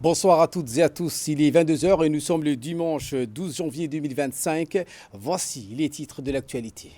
Bonsoir à toutes et à tous, il est 22 heures et nous sommes le dimanche 12 janvier 2025. Voici les titres de l'actualité.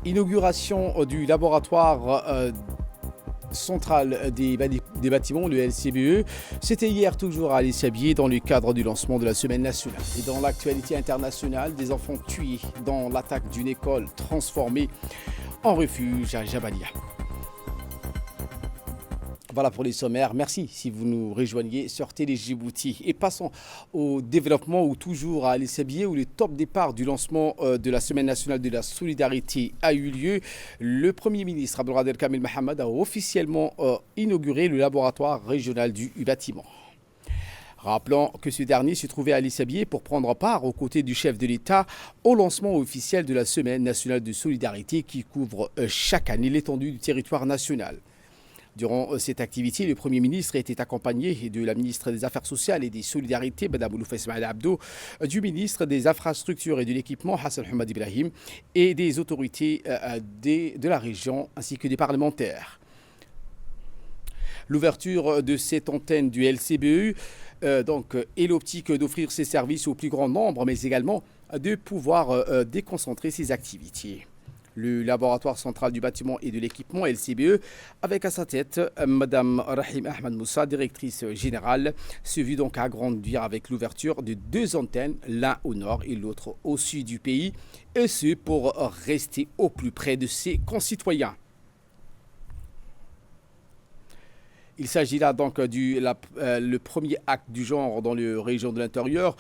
Inauguration du laboratoire central des bâtiments, le LCBE. C'était hier toujours à Ali Sabieh dans le cadre du lancement de la semaine nationale. Et dans l'actualité internationale, des enfants tués dans l'attaque d'une école transformée en refuge à Jabalia. Voilà pour les sommaires. Merci si vous nous rejoignez sur Télé Djibouti. Et passons au développement où toujours à Ali Sabieh où le top départ du lancement de la Semaine nationale de la solidarité a eu lieu. Le Premier ministre Abdelkader Kamel Mohamed a officiellement inauguré le laboratoire régional du bâtiment. Rappelons que ce dernier se trouvait à Ali Sabieh pour prendre part aux côtés du chef de l'État au lancement officiel de la Semaine nationale de solidarité qui couvre chaque année l'étendue du territoire national. Durant cette activité, le Premier ministre était accompagné de la ministre des Affaires sociales et des Solidarités, Mme Ouloufa Ismaïla Abdo, du ministre des Infrastructures et de l'Équipement, Hassan Hamad Ibrahim, et des autorités de la région ainsi que des parlementaires. L'ouverture de cette antenne du LCBE est l'optique d'offrir ses services au plus grand nombre, mais également de pouvoir déconcentrer ses activités. Le laboratoire central du bâtiment et de l'équipement LCBE, avec à sa tête Mme Rahim Ahmed Moussa, directrice générale, se vit donc agrandir avec l'ouverture de deux antennes, l'un au nord et l'autre au sud du pays, et ce pour rester au plus près de ses concitoyens. Il s'agit là donc le premier acte du genre dans la région de l'intérieur,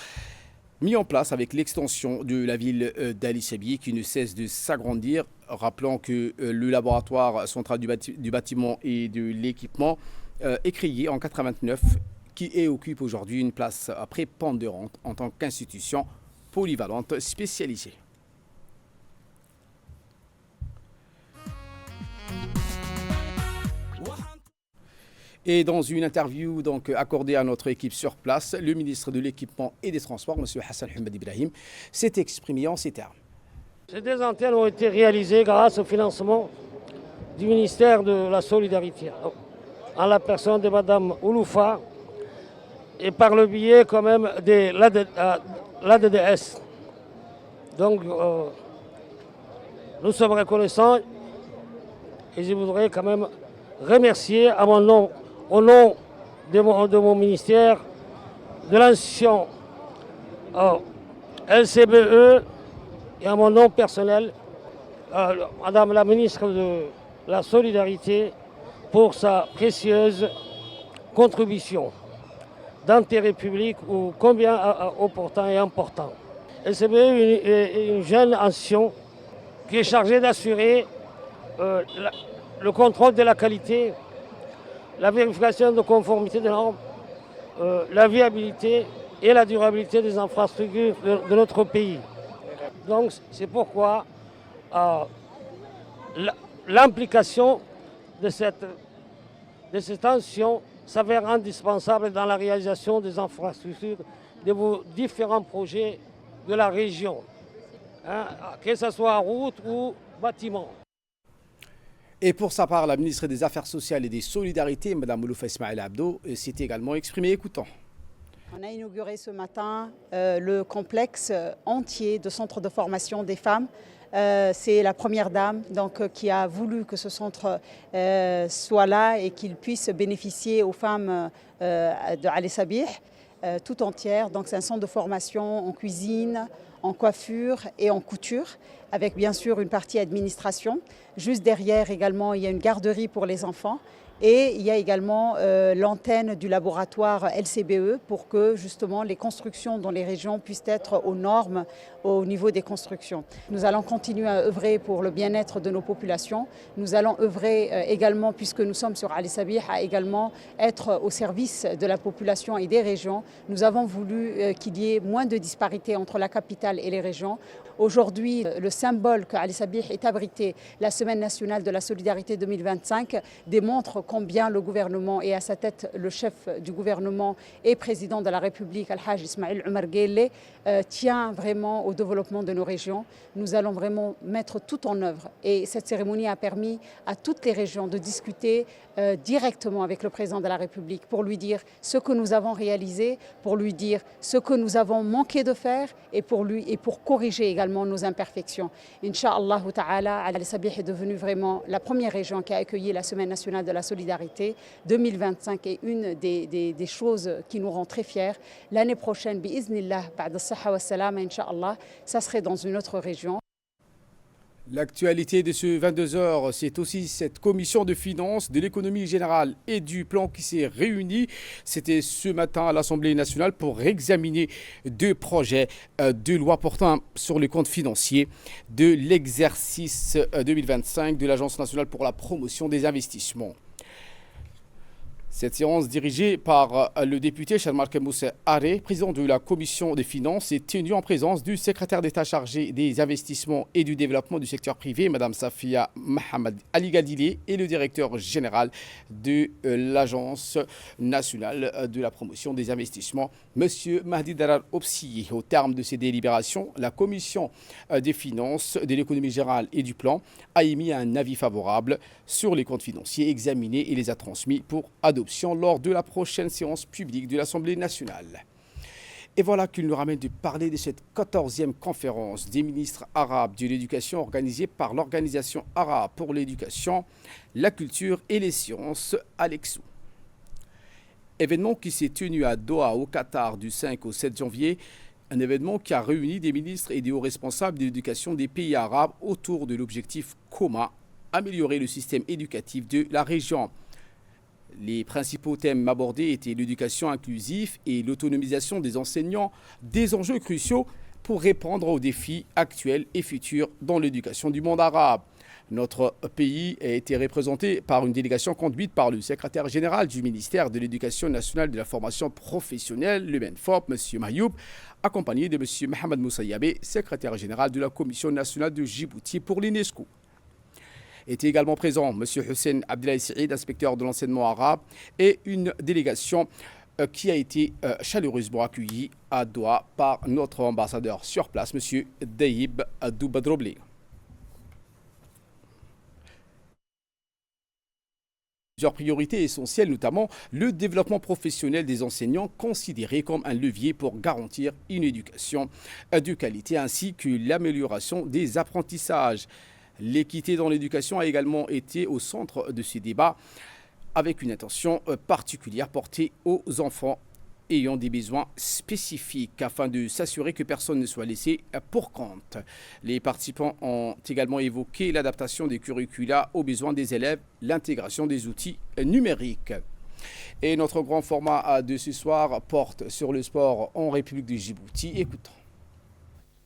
mis en place avec l'extension de la ville d'Ali Sabieh qui ne cesse de s'agrandir. Rappelons que le laboratoire central du bâtiment et de l'équipement est créé en 1989 qui occupe aujourd'hui une place prépondérante en tant qu'institution polyvalente spécialisée. Et dans une interview accordée à notre équipe sur place, le ministre de l'Équipement et des Transports, M. Hassan Hamad Ibrahim, s'est exprimé en ces termes. Ces deux antennes ont été réalisées grâce au financement du ministère de la Solidarité, en la personne de Mme Ouloufa et par le biais quand même de l'ADDS. Donc nous sommes reconnaissants et je voudrais quand même remercier à mon nom, au nom de mon ministère, de l'institution LCBE et à mon nom personnel, Madame la ministre de la Solidarité, pour sa précieuse contribution d'intérêt public ou combien opportun et important. LCBE est une jeune institution qui est chargée d'assurer le contrôle de la qualité, la vérification de conformité des normes, la viabilité et la durabilité des infrastructures de notre pays. Donc c'est pourquoi l'implication de cette institution s'avère indispensable dans la réalisation des infrastructures de vos différents projets de la région, que ce soit route ou bâtiment. Et pour sa part, la ministre des Affaires sociales et des Solidarités, Mme Ouloufa Ismaïla Abdo, s'est également exprimée. Écoutons. On a inauguré ce matin le complexe entier de centres de formation des femmes. C'est la première dame qui a voulu que ce centre soit là et qu'il puisse bénéficier aux femmes de Ali Sabieh tout entière. Donc c'est un centre de formation en cuisine, en coiffure et en couture, avec bien sûr une partie administration. Juste derrière également, il y a une garderie pour les enfants. Et il y a également l'antenne du laboratoire LCBE pour que justement les constructions dans les régions puissent être aux normes au niveau des constructions. Nous allons continuer à œuvrer pour le bien-être de nos populations. Nous allons œuvrer également, puisque nous sommes sur Ali Sabieh, à également être au service de la population et des régions. Nous avons voulu qu'il y ait moins de disparités entre la capitale et les régions. Aujourd'hui, le symbole qu'Ali Sabih est abrité, la Semaine nationale de la solidarité 2025, démontre combien le gouvernement et à sa tête le chef du gouvernement et président de la République, Al-Hajj Ismail Omar Guelleh, tient vraiment au développement de nos régions. Nous allons vraiment mettre tout en œuvre et cette cérémonie a permis à toutes les régions de discuter directement avec le président de la République pour lui dire ce que nous avons réalisé, pour lui dire ce que nous avons manqué de faire et pour corriger également nos imperfections. Inch'Allah ta'ala, Ali Sabih est devenue vraiment la première région qui a accueilli la Semaine nationale de la solidarité 2025 est une des choses qui nous rend très fiers. L'année prochaine, bi'iznillah, ba'da as-sahha wa salama, Inch'Allah, ça serait dans une autre région. L'actualité de ce 22h, c'est aussi cette commission de finances, de l'économie générale et du plan qui s'est réunie. C'était ce matin à l'Assemblée nationale pour examiner deux projets de loi portant sur les comptes financiers de l'exercice 2025 de l'Agence nationale pour la promotion des investissements. Cette séance dirigée par le député Charmarke Moussa Aré, président de la commission des finances, est tenue en présence du secrétaire d'État chargé des investissements et du développement du secteur privé, Mme Safia Mohamed Ali Gadili, et le directeur général de l'Agence nationale de la promotion des investissements, M. Mahdi Darar Obsiyi. Au terme de ces délibérations, la commission des finances, de l'économie générale et du plan a émis un avis favorable sur les comptes financiers examinés et les a transmis pour adoption lors de la prochaine séance publique de l'Assemblée nationale. Et voilà qu'il nous ramène de parler de cette 14e conférence des ministres arabes de l'éducation organisée par l'Organisation arabe pour l'éducation, la culture et les sciences, Alexou. Événement qui s'est tenu à Doha, au Qatar, du 5 au 7 janvier. Un événement qui a réuni des ministres et des hauts responsables de l'éducation des pays arabes autour de l'objectif commun, améliorer le système éducatif de la région. Les principaux thèmes abordés étaient l'éducation inclusive et l'autonomisation des enseignants, des enjeux cruciaux pour répondre aux défis actuels et futurs dans l'éducation du monde arabe. Notre pays a été représenté par une délégation conduite par le secrétaire général du ministère de l'Éducation nationale et de la formation professionnelle, le MENFOP, M. Mayoub, accompagné de M. Mohamed Moussaïabé, secrétaire général de la Commission nationale de Djibouti pour l'UNESCO. Était également présent M. Hussein Abdelahi Saïd, inspecteur de l'enseignement arabe, et une délégation qui a été chaleureusement accueillie à Doha par notre ambassadeur sur place, M. Dayib Doubadroblé. Plusieurs priorités essentielles, notamment le développement professionnel des enseignants, considéré comme un levier pour garantir une éducation de qualité, ainsi que l'amélioration des apprentissages. L'équité dans l'éducation a également été au centre de ces débats, avec une attention particulière portée aux enfants ayant des besoins spécifiques afin de s'assurer que personne ne soit laissé pour compte. Les participants ont également évoqué l'adaptation des curricula aux besoins des élèves, l'intégration des outils numériques. Et notre grand format de ce soir porte sur le sport en République de Djibouti. Écoutons.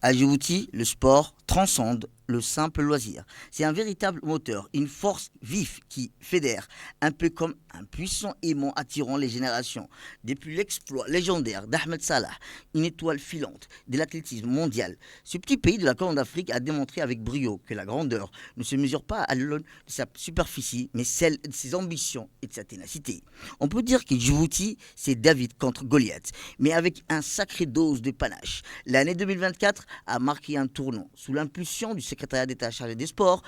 À Djibouti, le sport transcende le simple loisir. C'est un véritable moteur, une force vive qui fédère, un peu comme un puissant aimant attirant les générations. Depuis l'exploit légendaire d'Ahmed Salah, une étoile filante de l'athlétisme mondial, ce petit pays de la Corne d'Afrique a démontré avec brio que la grandeur ne se mesure pas à l'aune de sa superficie, mais celle de ses ambitions et de sa ténacité. On peut dire que Djibouti, c'est David contre Goliath, mais avec un sacré dose de panache. L'année 2024 a marqué un tournant sous l'impulsion du secrétariat d'État chargé des sports.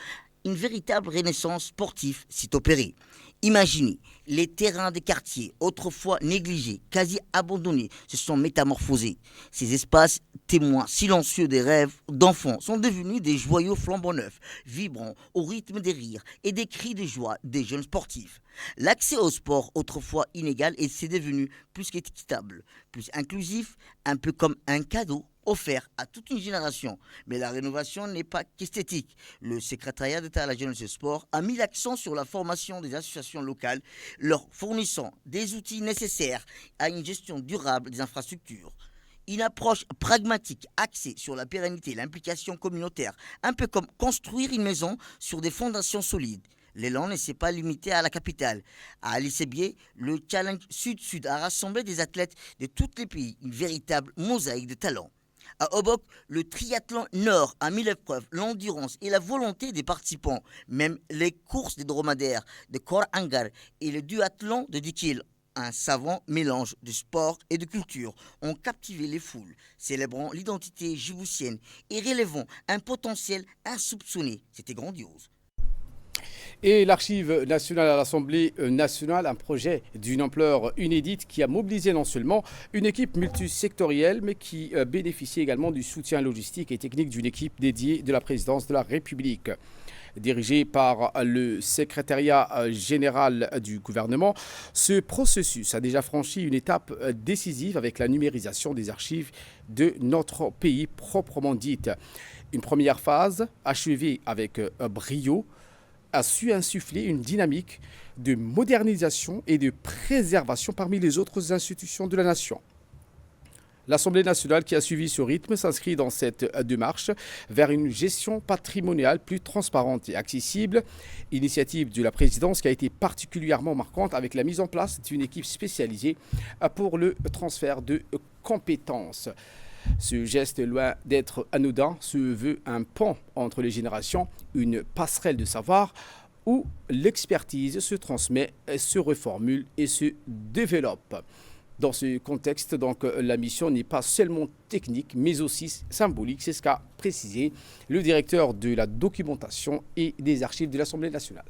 Une véritable renaissance sportive s'est opérée. Imaginez, les terrains des quartiers, autrefois négligés, quasi abandonnés, se sont métamorphosés. Ces espaces, témoins silencieux des rêves d'enfants, sont devenus des joyaux flambant neufs, vibrants au rythme des rires et des cris de joie des jeunes sportifs. L'accès au sport, autrefois inégal, s'est devenu plus qu'équitable, plus inclusif, un peu comme un cadeau offert à toute une génération. Mais la rénovation n'est pas qu'esthétique. Le secrétariat d'État à la jeunesse et au sport a mis l'accent sur la formation des associations locales, leur fournissant des outils nécessaires à une gestion durable des infrastructures. Une approche pragmatique axée sur la pérennité et l'implication communautaire, un peu comme construire une maison sur des fondations solides. L'élan ne s'est pas limité à la capitale. À Ali Sébié, le Challenge Sud-Sud a rassemblé des athlètes de tous les pays, une véritable mosaïque de talents. À Obok, le triathlon Nord a mis à l'épreuve l'endurance et la volonté des participants. Même les courses des dromadaires de Kor Angar et le duathlon de Dikil, un savant mélange de sport et de culture, ont captivé les foules, célébrant l'identité djiboutienne et relevant un potentiel insoupçonné. C'était grandiose. Et l'Archive nationale à l'Assemblée nationale, un projet d'une ampleur inédite qui a mobilisé non seulement une équipe multisectorielle, mais qui bénéficie également du soutien logistique et technique d'une équipe dédiée de la présidence de la République. Dirigé par le secrétariat général du gouvernement, ce processus a déjà franchi une étape décisive avec la numérisation des archives de notre pays proprement dite. Une première phase achevée avec brio a su insuffler une dynamique de modernisation et de préservation parmi les autres institutions de la nation. L'Assemblée nationale qui a suivi ce rythme s'inscrit dans cette démarche vers une gestion patrimoniale plus transparente et accessible. Initiative de la présidence qui a été particulièrement marquante avec la mise en place d'une équipe spécialisée pour le transfert de compétences. Ce geste, loin d'être anodin, se veut un pont entre les générations, une passerelle de savoir où l'expertise se transmet, se reformule et se développe. Dans ce contexte, donc, la mission n'est pas seulement technique, mais aussi symbolique. C'est ce qu'a précisé le directeur de la documentation et des archives de l'Assemblée nationale.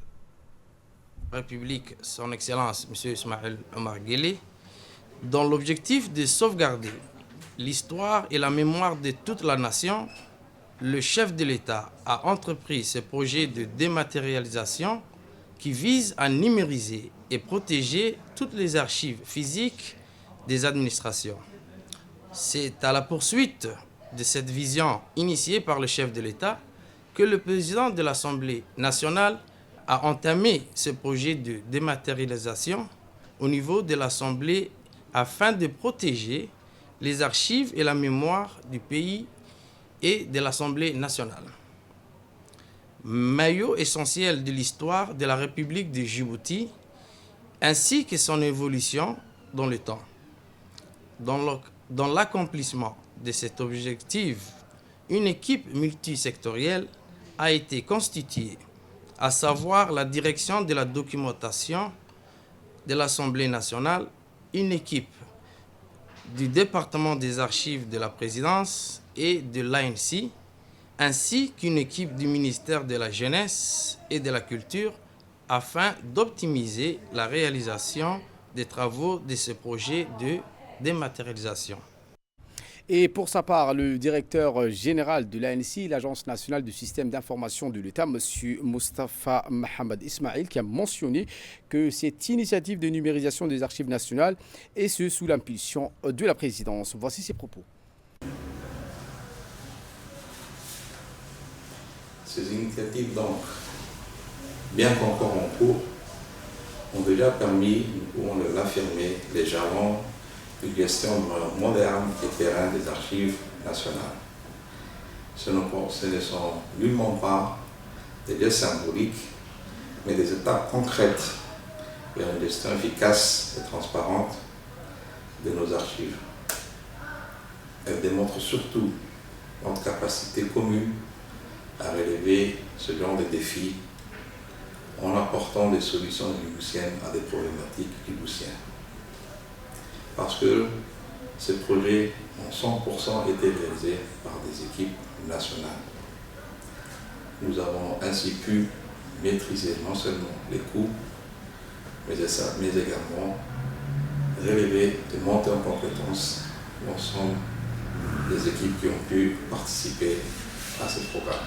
République, son Excellence, M. Ismaël Omar Guelleh, dans l'objectif de sauvegarder l'histoire et la mémoire de toute la nation, le chef de l'État a entrepris ce projet de dématérialisation qui vise à numériser et protéger toutes les archives physiques des administrations. C'est à la poursuite de cette vision initiée par le chef de l'État que le président de l'Assemblée nationale a entamé ce projet de dématérialisation au niveau de l'Assemblée afin de protéger les archives et la mémoire du pays et de l'Assemblée nationale. Maillot essentiel de l'histoire de la République de Djibouti, ainsi que son évolution dans le temps. Dans l'accomplissement de cet objectif, une équipe multisectorielle a été constituée, à savoir la direction de la documentation de l'Assemblée nationale, une équipe du département des archives de la présidence et de l'ANC, ainsi qu'une équipe du ministère de la Jeunesse et de la Culture afin d'optimiser la réalisation des travaux de ce projet de dématérialisation. Et pour sa part, le directeur général de l'ANC, l'Agence nationale du système d'information de l'État, M. Moustapha Mohamed Ismail, qui a mentionné que cette initiative de numérisation des archives nationales est sous l'impulsion de la présidence. Voici ses propos. Ces initiatives, donc, bien qu'encore en cours, ont déjà permis, nous pouvons l'affirmer, les jalons une gestion moderne et pérenne des archives nationales. Ce ne sont nullement pas des gestes symboliques, mais des étapes concrètes vers une gestion efficace et transparente de nos archives. Elles démontrent surtout notre capacité commune à relever ce genre de défis en apportant des solutions djiboutiennes à des problématiques djiboutiennes. Parce que ces projets ont 100% été réalisés par des équipes nationales. Nous avons ainsi pu maîtriser non seulement les coûts, mais également relever et monter en compétence l'ensemble des équipes qui ont pu participer à ce programme.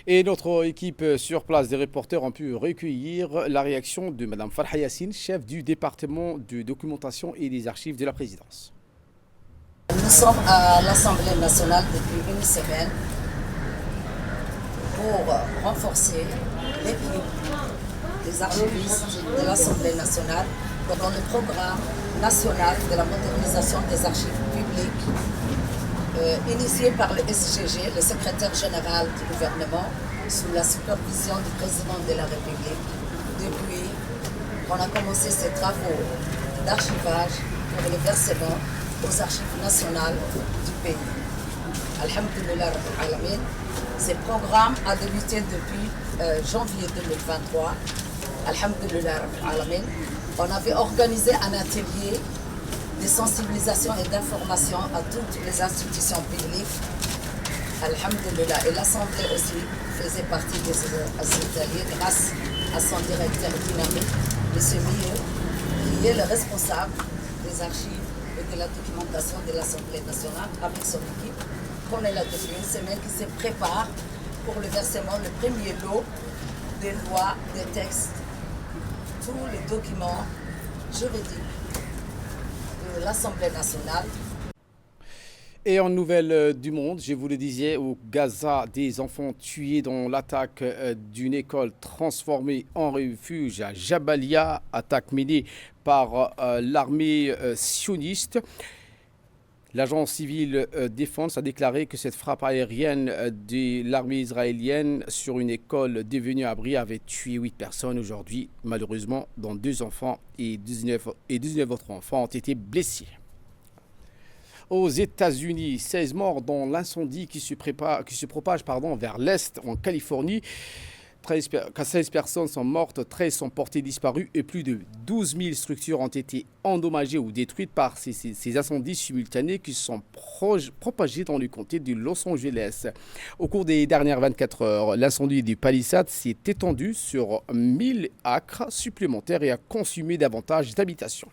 Et notre équipe sur place des reporters ont pu recueillir la réaction de Mme Farha Yassine, chef du département de documentation et des archives de la présidence. Nous sommes à l'Assemblée nationale depuis une semaine pour renforcer l'équipe des archivistes de l'Assemblée nationale dans le programme national de la modernisation des archives publiques initié par le SGG, le secrétaire général du gouvernement, sous la supervision du président de la République. Depuis qu'on a commencé ces travaux d'archivage pour le versement aux archives nationales du pays. Alhamdulillah Rabbil Alamin. Ce programme a débuté depuis janvier 2023. Alhamdulillah Rabbil Alamin. On avait organisé un atelier de sensibilisation et d'information à toutes les institutions publiques. Alhamdulillah. Et l'Assemblée aussi faisait partie de cet atelier grâce à son directeur dynamique, M. Mieux, qui est le responsable des archives et de la documentation de l'Assemblée nationale avec son équipe. On est là depuis une semaine qui se prépare pour le versement, le premier lot des lois, des textes, tous les documents juridiques de l'Assemblée nationale. Et en nouvelle du monde, je vous le disais, au Gaza, des enfants tués dans l'attaque d'une école transformée en refuge à Jabalia, attaque menée par l'armée sioniste. L'agence civile défense a déclaré que cette frappe aérienne de l'armée israélienne sur une école devenue abri avait tué 8 personnes aujourd'hui, malheureusement, dont 2 enfants et 19 autres enfants ont été blessés. Aux États-Unis, 16 morts dans l'incendie qui se propage vers l'Est, en Californie. 16 personnes sont mortes, 13 sont portées disparues et plus de 12 000 structures ont été endommagées ou détruites par ces incendies simultanés qui sont propagés dans le comté de Los Angeles. Au cours des dernières 24 heures, l'incendie du Palisades s'est étendu sur 1000 acres supplémentaires et a consumé davantage d'habitations.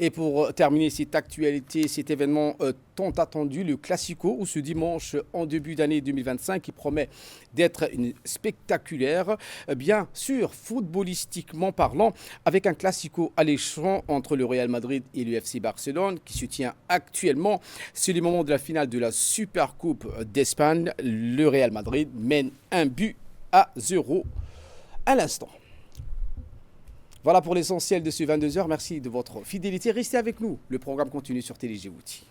Et pour terminer cette actualité, cet événement tant attendu, le Classico, où ce dimanche en début d'année 2025, qui promet d'être spectaculaire, bien sûr, footballistiquement parlant, avec un Classico alléchant entre le Real Madrid et le FC Barcelone, qui se tient actuellement. C'est le moment de la finale de la Supercoupe d'Espagne. Le Real Madrid mène 1-0 à l'instant. Voilà pour l'essentiel de ce 22h. Merci de votre fidélité. Restez avec nous. Le programme continue sur Télé Djibouti.